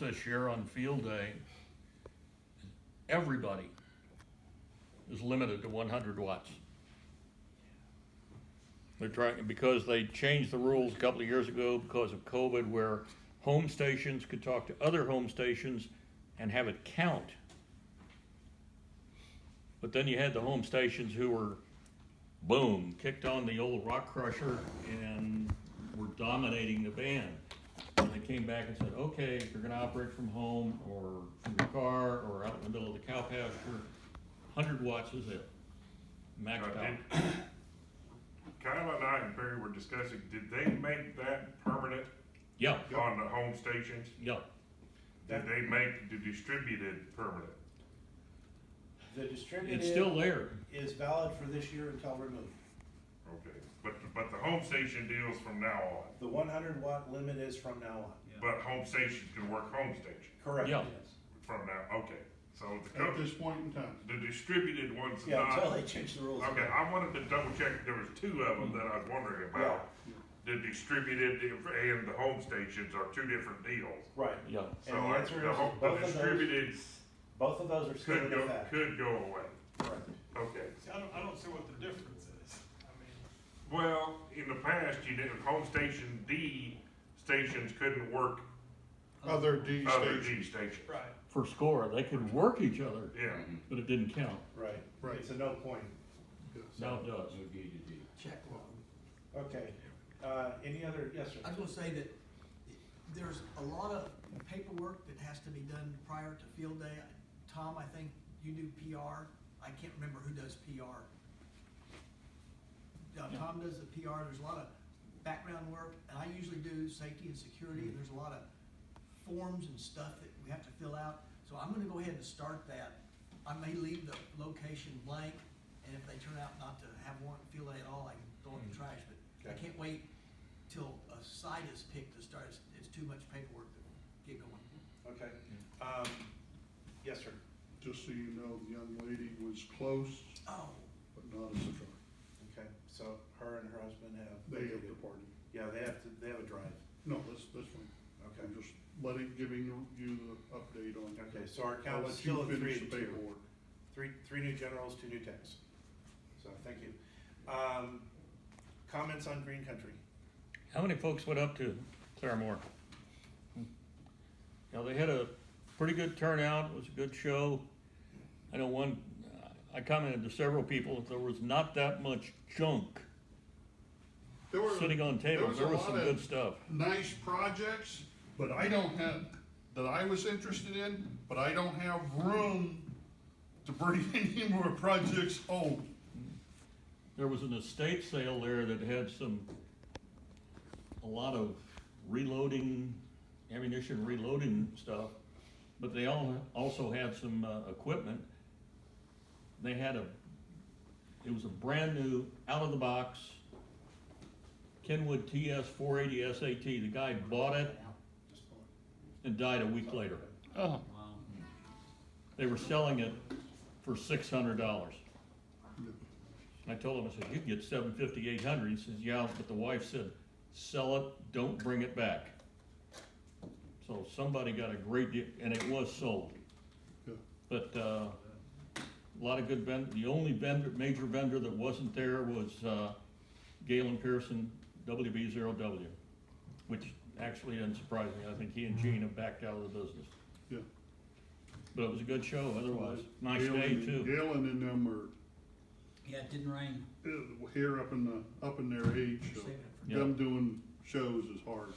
this year on field day, everybody is limited to 100 watts. They're trying, because they changed the rules a couple of years ago because of COVID, where home stations could talk to other home stations and have it count. But then you had the home stations who were, boom, kicked on the old rock crusher and were dominating the band. And they came back and said, okay, if you're gonna operate from home or from your car or out in the middle of the cow pasture, 100 watts is it, maxed out. Kyle and I and Barry were discussing, did they make that permanent Yeah, on the home stations? yeah. Did they make the distributed permanent? The distributed It's still there. is valid for this year until removed. Okay, but the home station deals from now on, The 100-watt limit is from now on. but home stations can work home station Correct. Yeah. from now, okay. So At this point in time. the distributed ones Yeah, until not, they change the rules. okay, I wanted to double check, there was two of them that I was wondering about. The distributed and the home stations are two different deals. Right. Yeah. So And the I- answer the is home- both the of those, distributed both of those are still in effect. could go away, Correct. okay. See, I don't see what the difference is. I mean, Well, in the past, you did, home station D stations couldn't work Other D other stations. D stations. right. For score, they could work each other, Yeah, but it didn't count. Right. Right. It's a no point. Now it does. Check log. Okay. Any other, yes, sir? I was gonna say that there's a lot of paperwork that has to be done prior to field day. Tom, I think you do PR. I can't remember who does PR. Tom does the PR. There's a lot of background work, and I usually do safety and security. There's a lot of forms and stuff that we have to fill out. So I'm gonna go ahead and start that. I may leave the location blank, and if they turn out not to have one field day at all, I can throw it in the trash, but I Okay. can't wait till a site is picked to start. It's too much paperwork to get going. Okay. Yes, sir. Just so you know, the young lady was close, Oh, but not as a driver. Okay, so her and her husband have. They have the party. Yeah, they have a drive. No, that's fine. Okay. I'm just giving you the update on. Okay, so our I'll count is let you still at 3 finish and the 2. paperwork. Three new generals, 2 new techs. So, thank you. Comments on Green Country? How many folks went up to Claremore? Now, they had a pretty good turnout, it was a good show. I know I commented to several people, there was not that much junk There were, sitting on tables, there was some good stuff. nice projects, but I don't have, that I was interested in, but I don't have room to bring any more projects home. There was an estate sale there that had a lot of ammunition reloading stuff, but they also had some equipment. They had it was a brand new, out of the box, Kenwood TS 480 SAT. The guy bought it and died a week later. Oh, They were selling it for $600. I told him, I said, you can get $750, $800. He says, yeah, but the wife said, sell it, don't bring it back. So somebody got a great deal, and it was sold. Good. But a lot of good the only major vendor that wasn't there was Galen Pearson, WB0W, which actually isn't surprising. I think he and Gene have backed out of the business. Yeah. But it was a good show otherwise. Nice day Galen- too. Galen and them are yeah, it didn't rain. here up in their age, so Saving it Yeah. them doing shows is hard.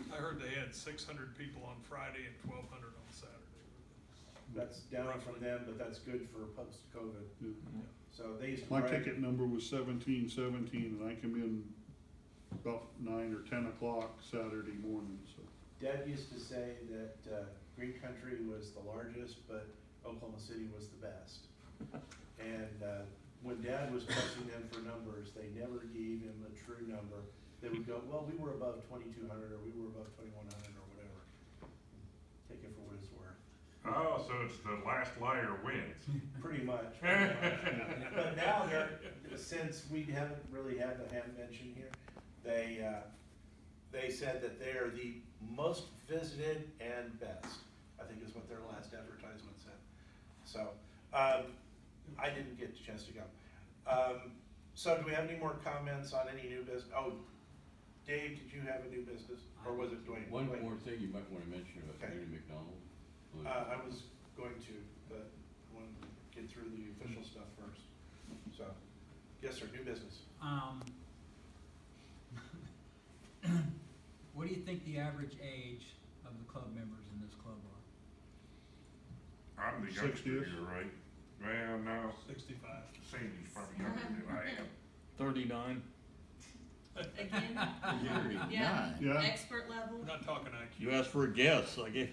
I heard they had 600 people on Friday and 1,200 on Saturday. That's down from them, but that's good for post-COVID. Yeah. So they used to. My brag- ticket number was 1717, and I come in about 9 or 10 o'clock Saturday morning, so. Dad used to say that Green Country was the largest, but Oklahoma City was the best. And when Dad was pressing them for numbers, they never gave him a true number. They would go, well, we were above 2,200 or we were above 2,100 or whatever. Take it for what it's worth. oh, so it's the last liar wins. Pretty much. But now since we haven't really had the ham mention here, they said that they are the most visited and best. So, I didn't get a chance to go. So do we have any more comments on any new business? Oh, Dave, did you have a new business, or was it Dwayne? One Dwayne. more thing you might wanna mention about Okay. Community McDonald. I was going to, but I wanted to get through the official stuff first. So, yes, sir, new business. What do you think the average age of the club members in this club are? I'm the youngster 60-ish. here, right? Well, no, 65. Sandy's probably younger than I am. 39. Again, yeah, Yeah. expert level. We're not talking IQ. You asked for a guess, I gave.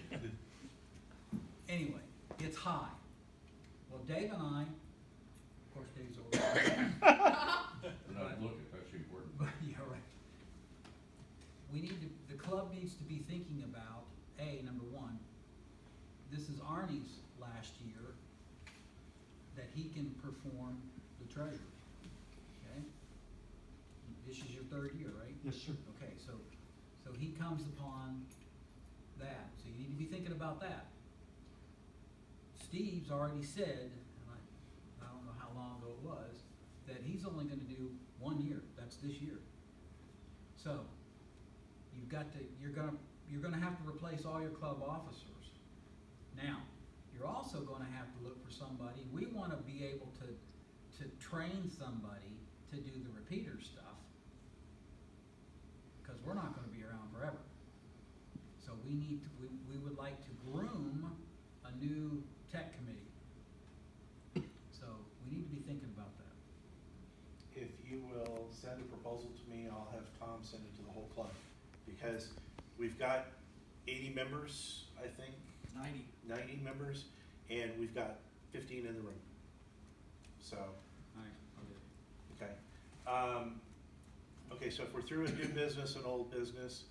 Anyway, it's high. Well, Dave and I, of course Dave's older, We're not looking, that's important. but, yeah, right. The club needs to be thinking about, number one, this is Arnie's last year that he can perform the treasurer, okay? This is your third year, right? Yes, sir. Okay, so he comes upon that, so you need to be thinking about that. Steve's already said, and I don't know how long ago it was, that he's only gonna do 1 year, that's this year. So, you're gonna have to replace all your club officers. Now, you're also gonna have to look for somebody, we wanna be able to train somebody to do the repeater stuff, cause we're not gonna be around forever. So we would like to groom a new tech committee. So we need to be thinking about that. If you will send a proposal to me, I'll have Tom send it to the whole club. Because we've got 80 members, I think, 90 members, and we've got 15 in the room. So, okay. Okay, so if we're through with new business and old business,